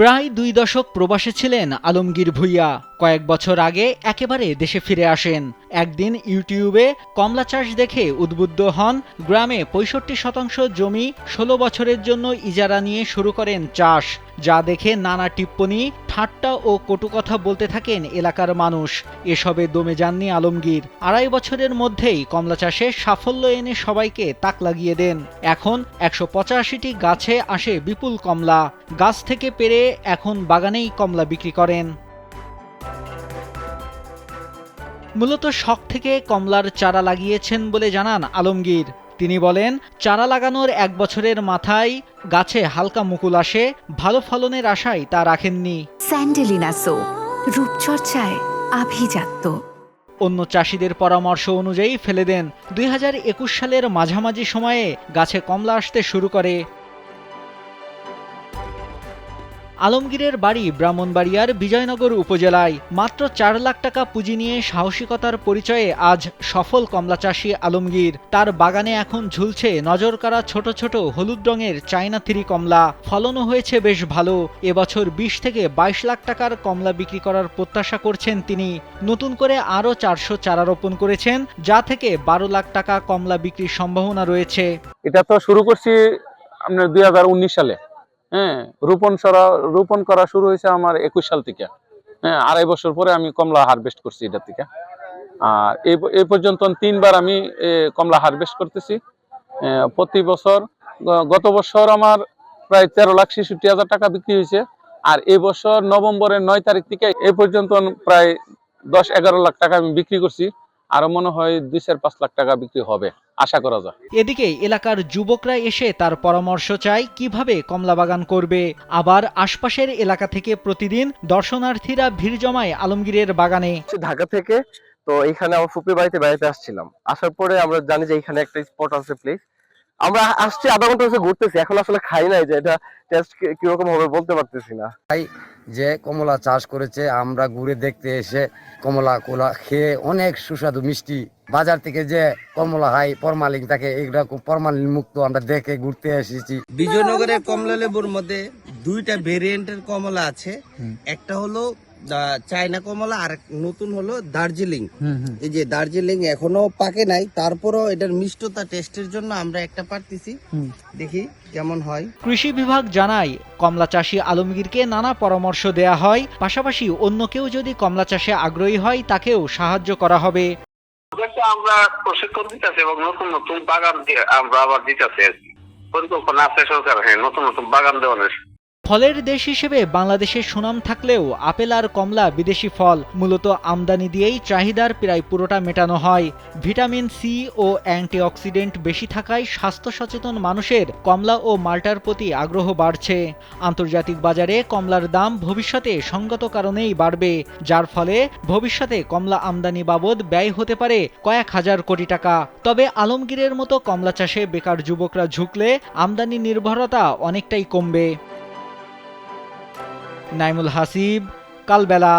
প্রায় ২ দশক প্রবাসে ছিলেন আলমগীর ভূঁইয়া। কয়েক বছর আগে একেবারে দেশে ফিরে আসেন। একদিন ইউটিউবে কমলা চাষ দেখে উদ্বুদ্ধ হন। গ্রামে ৬৫% জমি ১৬ বছরের জন্য ইজারা নিয়ে শুরু করেন চাষ। যা দেখে নানা টিপ্পনি, ঠাট্টা ও কটু কথা বলতে থাকেন এলাকার মানুষ। এসবে দমে যাননি আলমগীর। ২.৫ বছরের মধ্যেই কমলা চাষে সাফল্য এনে সবাইকে তাক লাগিয়ে দেন। এখন ১৮৫টি গাছে আসে বিপুল কমলা। গাছ থেকে পেরে এখন বাগানেই কমলা বিক্রি করেন। মূলত শখ থেকে কমলার চারা লাগিয়েছেন বলে জানান আলমগীর। তিনি বলেন, চারা লাগানোর ১ বছরের মাথায় গাছে হালকা মুকুল আসে। ভালো ফলনের আশায় তা রাখেননি। স্যান্ডেলিনা সো, রূপচর্চায় আভিজাত্য। অন্য চাষিদের পরামর্শ অনুযায়ী ফেলে দেন। ২০২১ সালের মাঝামাঝি সময়ে গাছে কমলা আসতে শুরু করে। আলমগীরের বাড়ি ব্রাহ্মণবাড়িয়ার বিজয়নগর উপজেলায়। মাত্র ৪ লাখ টাকা পুঁজি নিয়ে সাহসিকতার পরিচয়ে আজ সফল কমলা চাষী আলমগীর। তার বাগানে এখন ঝুলছে নজরকাড়া ছোট ছোট হলুদ রঙের চায়না 3 কমলা। ফলনও হয়েছে বেশ ভালো। এবছর ২০ থেকে ২২ লাখ টাকার কমলা বিক্রি করার প্রত্যাশা করছেন তিনি। নতুন করে আরও 400 চারা রোপণ করেছেন, যা থেকে ১২ লাখ টাকা কমলা বিক্রির সম্ভাবনা রয়েছে। এটা তো শুরু করছি আপনার ২০১৯ সালে। হ্যাঁ, রোপণ করা শুরু হয়েছে আমার ২১ সাল থেকে। হ্যাঁ, ২.৫ বছর পরে আমি কমলা হারভেস্ট করছি এটা থেকে। আর এই পর্যন্ত ৩ বার আমি কমলা হারভেস্ট করতেছি প্রতি বছর। গত বছর আমার প্রায় ১৩,৬৬,০০০ টাকা বিক্রি হয়েছে। আর এই বছর নভেম্বরের ৯ তারিখ থেকে এই পর্যন্ত প্রায় ১০-১১ লাখ টাকা আমি বিক্রি করছি। আরো মনে হয় ২-৫ লাখ টাকা বিক্রি হবে, আশা করা যায়। এদিকে এলাকার যুবকরা এসে তার পরামর্শ চায় কিভাবে কমলা বাগান করবে। আবার আশপাশের এলাকা থেকে প্রতিদিন দর্শনার্থীরা ভিড় জমায় আলমগীরের বাগানে। ঢাকা থেকে তো এখানে আমার ফুপির বাড়িতে বেড়াতে আসছিলাম। আসার পরে আমরা জানি যে এখানে একটা স্পট আছে, প্লেস। আমরা আসছি, আধা ঘন্টা হচ্ছে ঘুরতেছি, এখন আসলে খাই নাই, যে এটা টেস্ট কিরকম হবে বলতে পারতেছি না। যে কমলা চাষ করেছে, আমরা ঘুরে দেখতে এসে কমলা কোলা খেয়ে অনেক সুস্বাদু মিষ্টি। বাজার থেকে যে কমলা হয় ফরমালিন থাকে, এগুলা ফরমালিন মুক্ত, আমরা দেখে ঘুরতে এসেছি। বিজয়নগরের কমলা লেবুর মধ্যে 2টা ভেরিয়েন্টের কমলা আছে। একটা হলো চায়না কমলা, আর নতুন হলো দার্জিলিং। এই যে দার্জিলিং এখনো পাকে নাই, তারপরও এটার মিষ্টতা টেস্টের জন্য আমরা একটা পারতেছি, দেখি কেমন হয়। কৃষি বিভাগ জানায়, কমলা চাষী আলমগীরকে নানা পরামর্শ দেয়া হয়। পাশাপাশি অন্য কেউ যদি কমলা চাষে আগ্রহী হয় তাকেও সাহায্য করা হবে। আমরা প্রশিক্ষণ দিতেছি এবং নতুন নতুন বাগান আমরা আবার দিতেছি আর কি। পরিকল্পনা আছে সরকার, নতুন নতুন বাগান দেওয়ার। ফলের দেশ হিসেবে বাংলাদেশের সুনাম থাকলেও আপেল আর কমলা বিদেশি ফল। মূলত আমদানি দিয়েই চাহিদার প্রায় পুরোটা মেটানো হয়। ভিটামিন সি ও অ্যান্টিঅক্সিডেন্ট বেশি থাকায় স্বাস্থ্য সচেতন মানুষের কমলা ও মাল্টার প্রতি আগ্রহ বাড়ছে। আন্তর্জাতিক বাজারে কমলার দাম ভবিষ্যতে সঙ্গত কারণেই বাড়বে, যার ফলে ভবিষ্যতে কমলা আমদানি বাবদ ব্যয় হতে পারে কয়েক হাজার কোটি টাকা। তবে আলমগীরের মতো কমলা চাষে বেকার যুবকরা ঝুঁকলে আমদানি নির্ভরতা অনেকটাই কমবে। নাইমুল হাসিব, কালবেলা।